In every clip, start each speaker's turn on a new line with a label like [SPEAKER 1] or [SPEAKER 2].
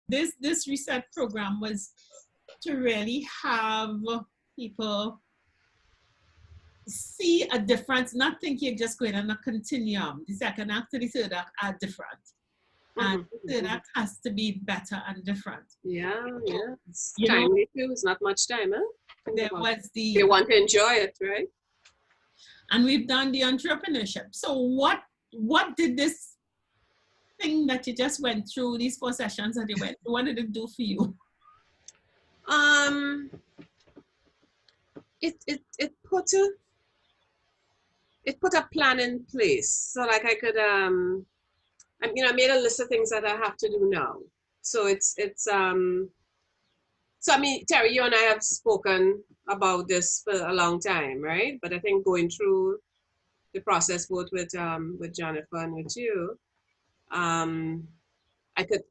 [SPEAKER 1] this reset program was to really have people see a difference, not think you're just going on a continuum. The second act to the third act are different. And the third act has to be better and different.
[SPEAKER 2] Yeah, yeah. It's
[SPEAKER 1] You know,
[SPEAKER 2] timely too. It's not much time, huh?
[SPEAKER 1] there was the...
[SPEAKER 2] They want to enjoy it, right?
[SPEAKER 1] And we've done the entrepreneurship. So what did this thing that you just went through, these 4 sessions that you went through, what did it do for you?
[SPEAKER 2] It put a plan in place. So like I could I made a list of things that I have to do now. So so I mean, Terry, you and I have spoken about this for a long time, right? But I think going through the process both with Jennifer and with you, I could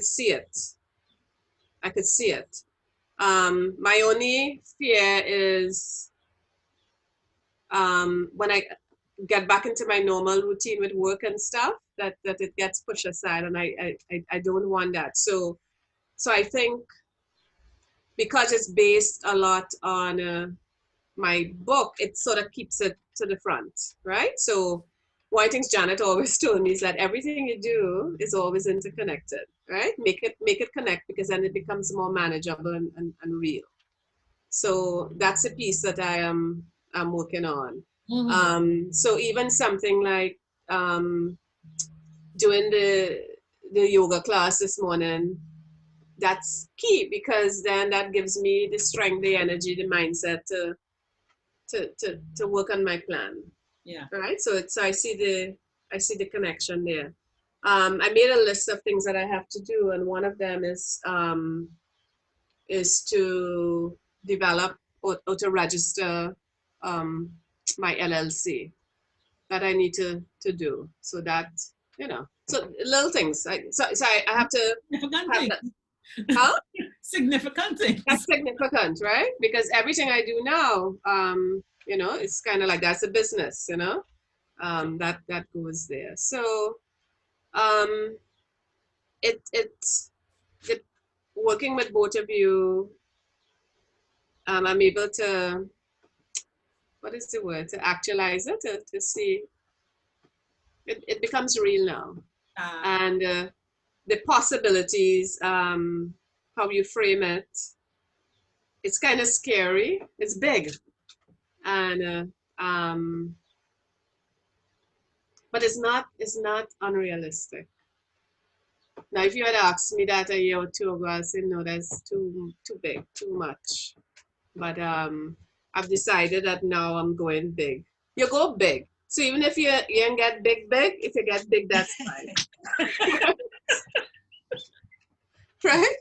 [SPEAKER 2] see it. I could see it. My only fear is when I get back into my normal routine with work and stuff, that it gets pushed aside, and I don't want that. So I think because it's based a lot on my book, it sort of keeps it to the front, right? So one of the things Janet always told me is that everything you do is always interconnected, right? Make it connect, because then it becomes more manageable and real. So that's a piece that I'm working on. So even something like doing the yoga class this morning, that's key, because then that gives me the strength, the energy, the mindset to work on my plan.
[SPEAKER 1] Yeah.
[SPEAKER 2] Right. So I see the connection there. I made a list of things that I have to do, and one of them is to develop or to register my LLC that I need to do. So that, so little things. So I have to
[SPEAKER 1] Significant
[SPEAKER 2] have
[SPEAKER 1] thing.
[SPEAKER 2] that. Huh?
[SPEAKER 1] Significant things.
[SPEAKER 2] That's significant, right? Because everything I do now, it's kind of like that's a business, that goes there. So it's working with both of you, I'm able to, what is the word, to actualize it, to see it becomes real now. And the possibilities, how you frame it, it's kind of scary. It's big, and but it's not unrealistic. Now, if you had asked me that a year or two ago, I'd say no, that's too big, too much. But I've decided that now I'm going big. You go big. So even if you ain't get big, if you get big, that's fine. Right?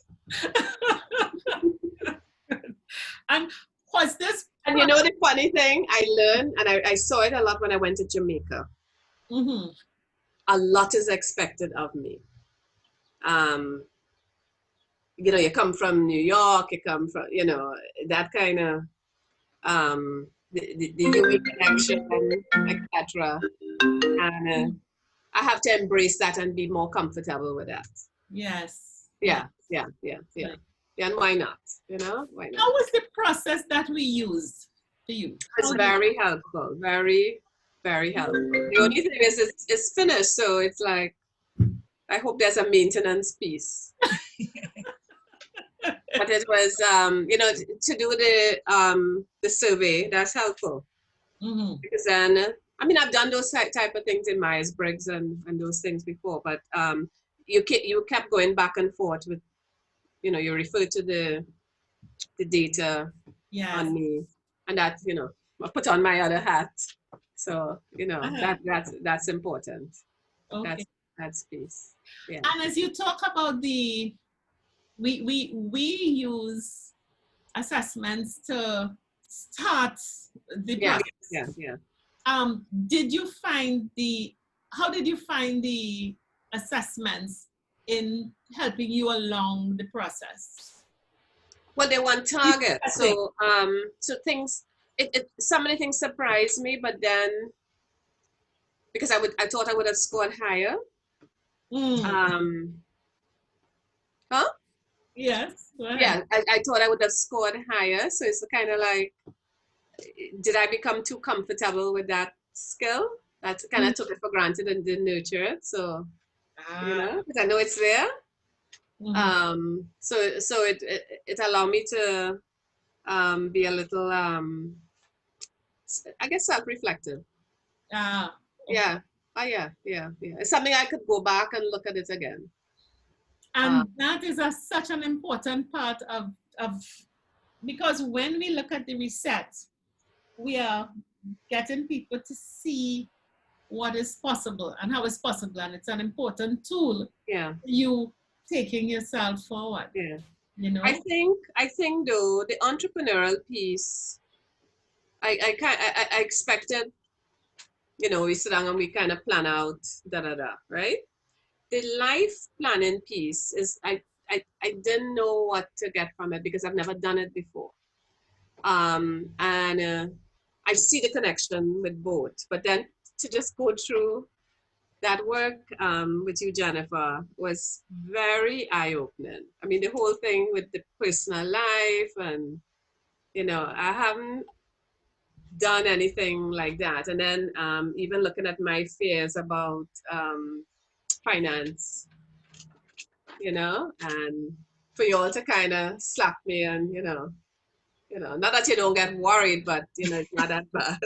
[SPEAKER 1] And what's this?
[SPEAKER 2] And you know the funny thing I learned, and I saw it a lot when I went to Jamaica. A lot is expected of me. You come from New York, you come from, that kind of the human connection, etc. And I have to embrace that and be more comfortable with that.
[SPEAKER 1] Yes.
[SPEAKER 2] Yeah. And why not? Why not?
[SPEAKER 1] How was the process that we used for you?
[SPEAKER 2] It's very helpful, very, very helpful. The only thing is it's finished, so it's like, I hope there's a maintenance piece. But it was, to do the survey, that's helpful. Because then, I've done those type of things in Myers-Briggs and those things before, but you kept going back and forth with, you refer to the data on me, and that, I put on my other hat. So, that's important. Okay. That's piece. Yeah.
[SPEAKER 1] And as you talk about we use assessments to start the process.
[SPEAKER 2] Yeah.
[SPEAKER 1] How did you find the assessments in helping you along the process?
[SPEAKER 2] Well, they want targets. So things, some of the things surprised me, but then because I thought I would have scored higher.
[SPEAKER 1] Mm.
[SPEAKER 2] Huh?
[SPEAKER 1] Yes, go ahead.
[SPEAKER 2] Yeah, I thought I would have scored higher. So it's kind of like, did I become too comfortable with that skill? That kind of took it for granted and didn't nurture it. So, you know, because I know it's there. So it allowed me to be a little, I guess, self-reflective.
[SPEAKER 1] Okay.
[SPEAKER 2] Yeah. Oh, yeah. It's something I could go back and look at it again.
[SPEAKER 1] And that is such an important part of, because when we look at the reset, we are getting people to see what is possible and how it's possible. And it's an important tool
[SPEAKER 2] Yeah.
[SPEAKER 1] for you taking yourself forward.
[SPEAKER 2] Yeah.
[SPEAKER 1] You know?
[SPEAKER 2] I think though, the entrepreneurial piece, I expected, you know, we sit down and we kind of plan out, right? The life planning piece is, I didn't know what to get from it because I've never done it before. And I see the connection with both, but then to just go through that work with you, Jennifer, was very eye-opening. I mean, the whole thing with the personal life, and you know, I haven't done anything like that. And then even looking at my fears about finance, you know, and for you all to kind of slap me and, not that you don't get worried, but, you know, it's not that bad.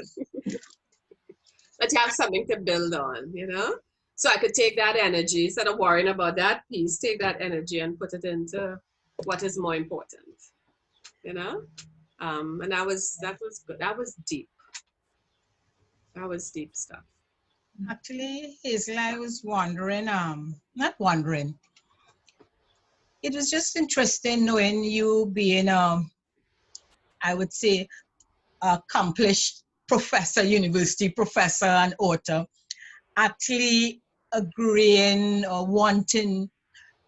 [SPEAKER 2] That you have something to build on, you know? So I could take that energy, instead of worrying about that piece, take that energy and put it into what is more important, you know? And that was good. That was deep. That was deep stuff.
[SPEAKER 3] Actually, Hazel, I was wondering, not wondering. It was just interesting knowing you being, I would say, accomplished professor, university professor and author, actually agreeing or wanting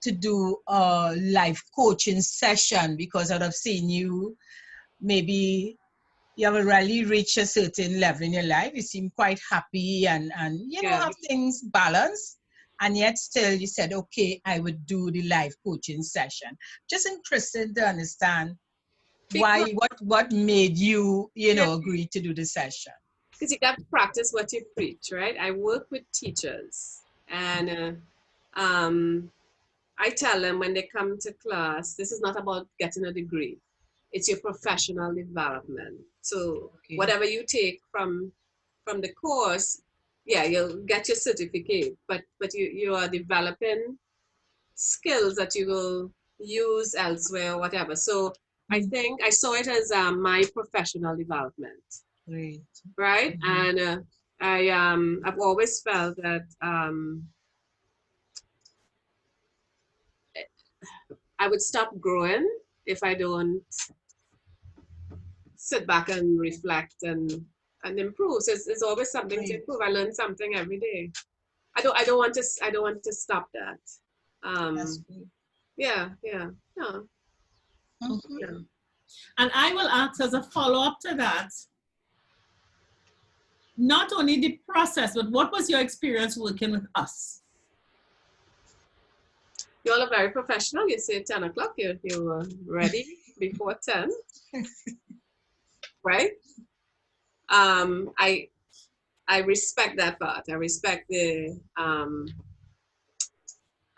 [SPEAKER 3] to do a life coaching session, because I'd have seen you, maybe you have already reached a certain level in your life. You seem quite happy and you know, have things balanced. And yet still you said, okay, I would do the life coaching session. Just interested to understand why, what made you, you know, agree to do the session.
[SPEAKER 2] Because you got to practice what you preach, right? I work with teachers, and I tell them when they come to class, this is not about getting a degree. It's your professional development. So whatever you take from the course, yeah, you'll get your certificate, but you are developing skills that you will use elsewhere or whatever. So I think I saw it as my professional development.
[SPEAKER 3] Great.
[SPEAKER 2] Right? And I've always felt that I would stop growing if I don't sit back and reflect and improve. So it's always something to improve. I learn something every day. I don't want to stop that.
[SPEAKER 3] That's great.
[SPEAKER 2] Yeah.
[SPEAKER 3] Mm-hmm.
[SPEAKER 2] Yeah.
[SPEAKER 1] And I will ask as a follow-up to that, not only the process, but what was your experience working with us?
[SPEAKER 2] You all are very professional. You say 10 o'clock, you were ready before 10, right? I respect that part. I respect the,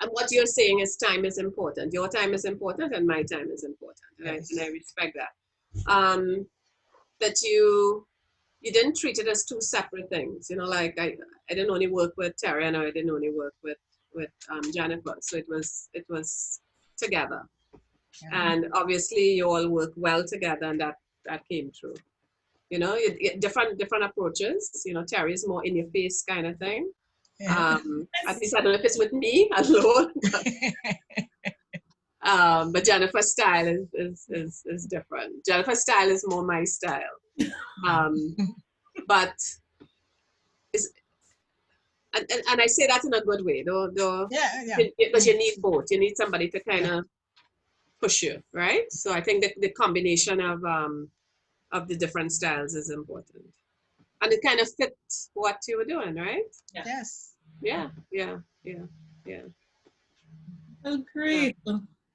[SPEAKER 2] and what you're saying is time is important. Your time is important and my time is important.
[SPEAKER 3] Yes.
[SPEAKER 2] And I respect that. That you didn't treat it as two separate things. You know, like I didn't only work with Terry and I didn't only work with Jennifer. So it was together. Yeah. And obviously you all work well together, and that came through. You know, different approaches. You know, Terry is more in your face kind of thing. Yeah. At least I don't know if it's with me alone. But Jennifer's style is different. Jennifer's style is more my style. But and I say that in a good way, though.
[SPEAKER 3] Yeah.
[SPEAKER 2] Because you need both. You need somebody to kind of push you, right? So I think that the combination of the different styles is important, and it kind of fits what you were doing, right?
[SPEAKER 3] Yes.
[SPEAKER 2] Yeah. Yeah.
[SPEAKER 1] Oh, great.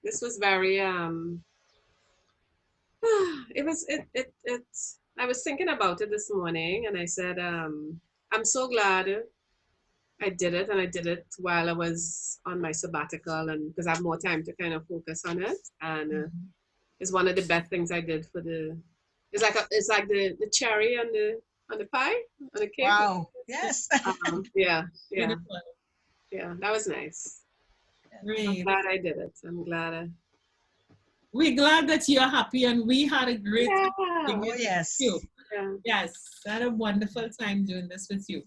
[SPEAKER 2] This was very I was thinking about it this morning and I said, I'm so glad I did it, and I did it while I was on my sabbatical, and because I have more time to kind of focus on it, and it's one of the best things I did for the. It's like the cherry on the pie on the cake.
[SPEAKER 3] Wow. Yes.
[SPEAKER 2] Yeah, yeah,
[SPEAKER 1] Beautiful.
[SPEAKER 2] yeah. That was nice. I'm
[SPEAKER 1] Great.
[SPEAKER 2] glad I did it. I'm glad.
[SPEAKER 1] We're glad that you're happy, and we had a great time
[SPEAKER 2] Yeah,
[SPEAKER 1] doing
[SPEAKER 3] Oh,
[SPEAKER 1] it with
[SPEAKER 3] yes.
[SPEAKER 1] you.
[SPEAKER 2] yeah.
[SPEAKER 1] Yes, I had a wonderful time doing this with you.